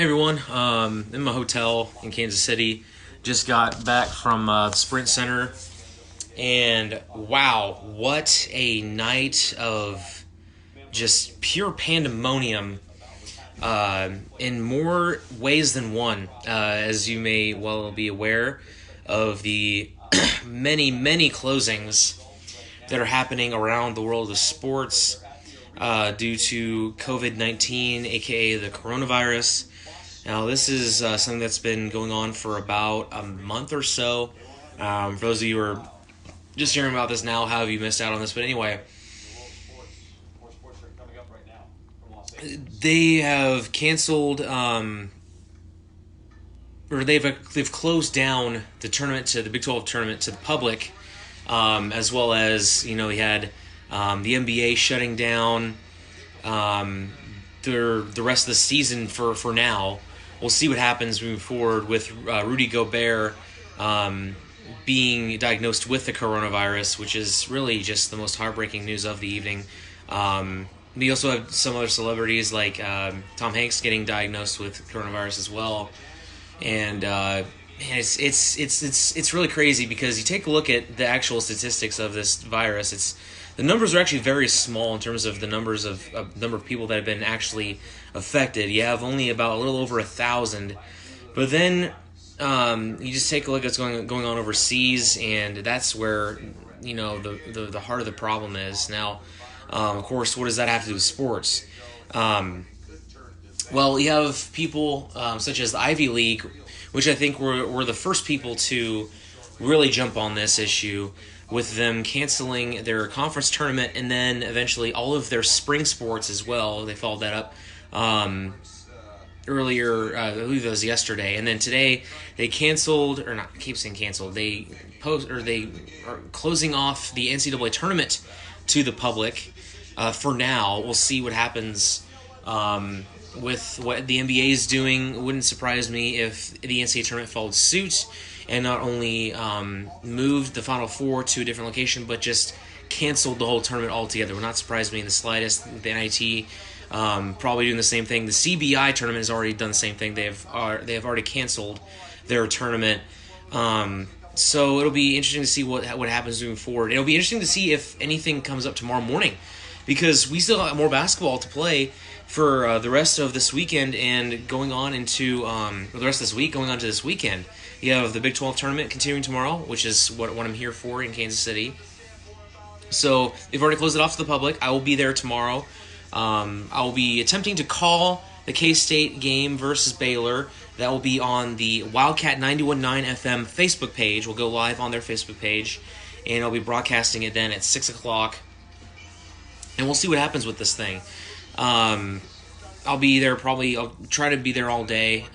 Hey everyone, in my hotel in Kansas City. Just got back from the Sprint Center, and wow, what a night of just pure pandemonium in more ways than one. As you may well be aware of the many closings that are happening around the world of sports due to COVID-19, aka the coronavirus. Now, this is something that's been going on for about a month or so. For those of you who are just hearing about this now, how have you missed out on this? But anyway, they have canceled, or they've closed down the tournament to the Big 12 tournament to the public, as well as we had the NBA shutting down the rest of the season for now. We'll see what happens moving forward with Rudy Gobert being diagnosed with the coronavirus, which is really just the most heartbreaking news of the evening. We also have some other celebrities like Tom Hanks getting diagnosed with coronavirus as well, and it's really crazy because you take a look at the actual statistics of this virus. The numbers are actually very small in terms of the number of people that have been actually affected. You have only about a little over 1,000, but then you just take a look at what's going on overseas, and that's where the heart of the problem is. Now, of course, what does that have to do with sports? Well, you have people such as the Ivy League, which I think were the first people to really jump on this issue, with them canceling their conference tournament and then eventually all of their spring sports as well. They followed that up earlier, I believe it was yesterday, and then today they canceled, or not, keep saying canceled. They are closing off the NCAA tournament to the public for now. We'll see what happens with what the NBA is doing. It wouldn't surprise me if the NCAA tournament followed suit and not only moved the Final Four to a different location, but just canceled the whole tournament altogether. Would not surprise me in the slightest. The NIT probably doing the same thing. The CBI tournament has already done the same thing. They have already canceled their tournament. So it'll be interesting to see what happens moving forward. It'll be interesting to see if anything comes up tomorrow morning, because we still have more basketball to play for the rest of this weekend and going on into the rest of this week, going on to this weekend. You have the Big 12 tournament continuing tomorrow, which is what I'm here for in Kansas City. So they've already closed it off to the public. I will be there tomorrow. I will be attempting to call the K-State game versus Baylor. That will be on the Wildcat 91.9 FM Facebook page. We'll go live on their Facebook page, and I'll be broadcasting it then at 6 o'clock. And we'll see what happens with this thing. I'll be there probably. I'll try to be there all day.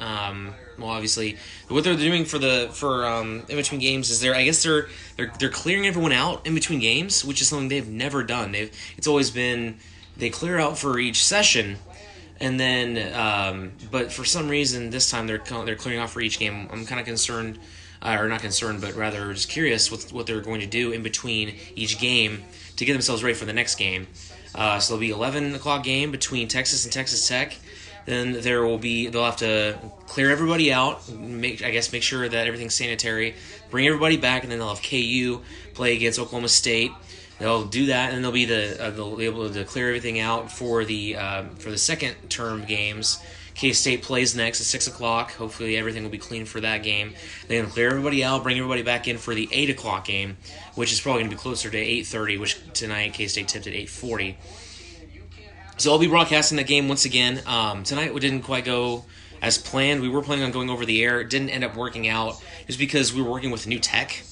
Well, obviously, what they're doing for in between games is they're clearing everyone out in between games, which is something they've never done. It's always been they clear out for each session, and then but for some reason this time they're clearing out for each game. I'm kind of concerned, or not concerned, but rather just curious what they're going to do in between each game to get themselves ready for the next game. So there'll be 11 o'clock game between Texas and Texas Tech. Then they'll have to clear everybody out, make sure that everything's sanitary, bring everybody back, and then they'll have KU play against Oklahoma State. They'll do that, and they'll be able to clear everything out for the second term games. K-State plays next at 6 o'clock. Hopefully everything will be clean for that game. They're going to clear everybody out, bring everybody back in for the 8 o'clock game, which is probably going to be closer to 8:30, which tonight K-State tipped at 8:40. So I'll be broadcasting that game once again. Tonight we didn't quite go as planned. We were planning on going over the air. It didn't end up working out just because we were working with new tech.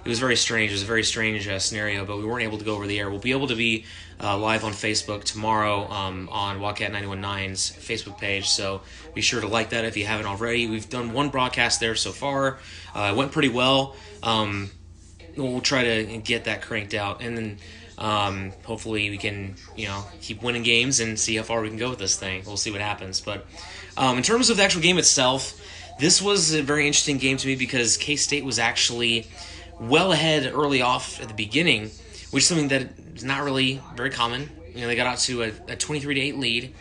It was very strange. It was a very strange scenario, but we weren't able to go over the air. We'll be able to be live on Facebook tomorrow on Wildcat 91.9's Facebook page, so be sure to like that if you haven't already. We've done one broadcast there so far. It went pretty well. We'll try to get that cranked out, and then hopefully we can keep winning games and see how far we can go with this thing. We'll see what happens. But in terms of the actual game itself, this was a very interesting game to me because K-State was actually well ahead early off at the beginning, which is something that is not really very common. They got out to a 23-8 lead,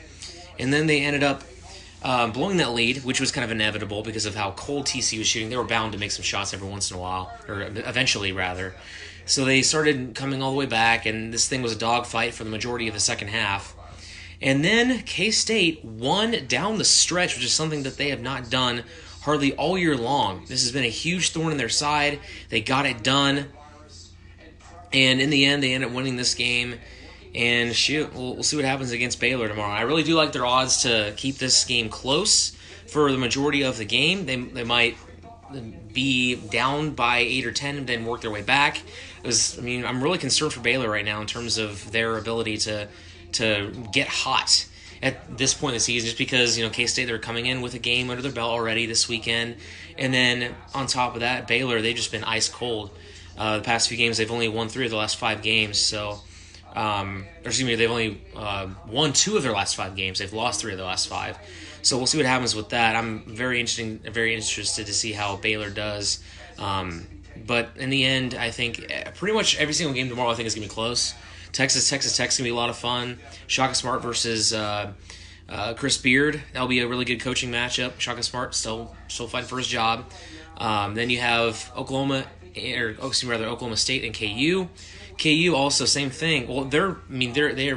and then they ended up blowing that lead, which was kind of inevitable because of how cold TCU was shooting. They were bound to make some shots every once in a while, or eventually, rather. So they started coming all the way back, and this thing was a dogfight for the majority of the second half. And then K-State won down the stretch, which is something that they have not done hardly all year long. This has been a huge thorn in their side. They got it done. And in the end, they ended up winning this game. And shoot, we'll see what happens against Baylor tomorrow. I really do like their odds to keep this game close for the majority of the game. They might be down by 8 or 10 and then work their way back. I'm really concerned for Baylor right now in terms of their ability to get hot at this point in the season, just because K-State, they're coming in with a game under their belt already this weekend, and then on top of that, Baylor, they've just been ice cold. The past few games, they've only won 3 of the last 5 games, so they've only won 2 of their last 5 games. They've lost 3 of the last 5. So we'll see what happens with that. I'm very interested to see how Baylor does. But in the end, I think pretty much every single game tomorrow I think is going to be close. Texas Tech is going to be a lot of fun. Shaka Smart versus Chris Beard. That'll be a really good coaching matchup. Shaka Smart still fighting for his job. Then you have Oklahoma State and KU. KU also same thing. Well, they're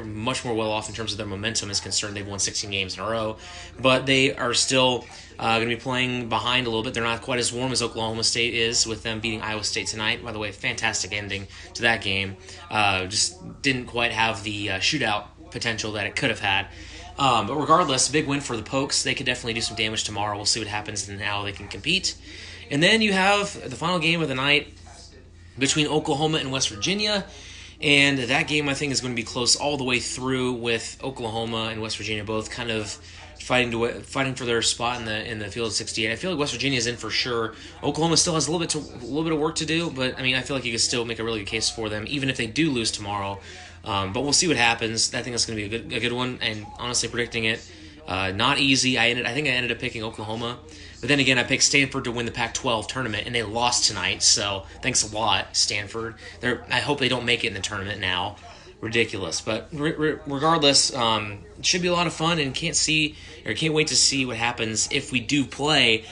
much more well off in terms of their momentum is concerned. They've won 16 games in a row, but they are still going to be playing behind a little bit. They're not quite as warm as Oklahoma State is, with them beating Iowa State tonight. By the way, fantastic ending to that game. Just didn't quite have the shootout potential that it could have had. But regardless, big win for the Pokes. They could definitely do some damage tomorrow. We'll see what happens and how they can compete. And then you have the final game of the night between Oklahoma and West Virginia. And that game, I think, is going to be close all the way through, with Oklahoma and West Virginia both kind of fighting for their spot in the field of 68. I feel like West Virginia is in for sure. Oklahoma still has a little bit of work to do, but I feel like you could still make a really good case for them, even if they do lose tomorrow. But we'll see what happens. I think that's going to be a good one. And honestly, predicting it, not easy. I think I ended up picking Oklahoma. But then again, I picked Stanford to win the Pac-12 tournament, and they lost tonight. So thanks a lot, Stanford. I hope they don't make it in the tournament now. Ridiculous. But regardless, it should be a lot of fun, and can't wait to see what happens if we do play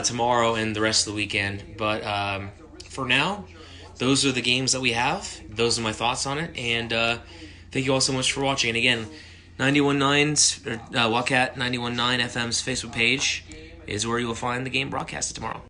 tomorrow and the rest of the weekend. But for now, those are the games that we have. Those are my thoughts on it, and thank you all so much for watching. And again, 91.9's Wildcat 91.9 FM's Facebook page is where you will find the game broadcasted tomorrow.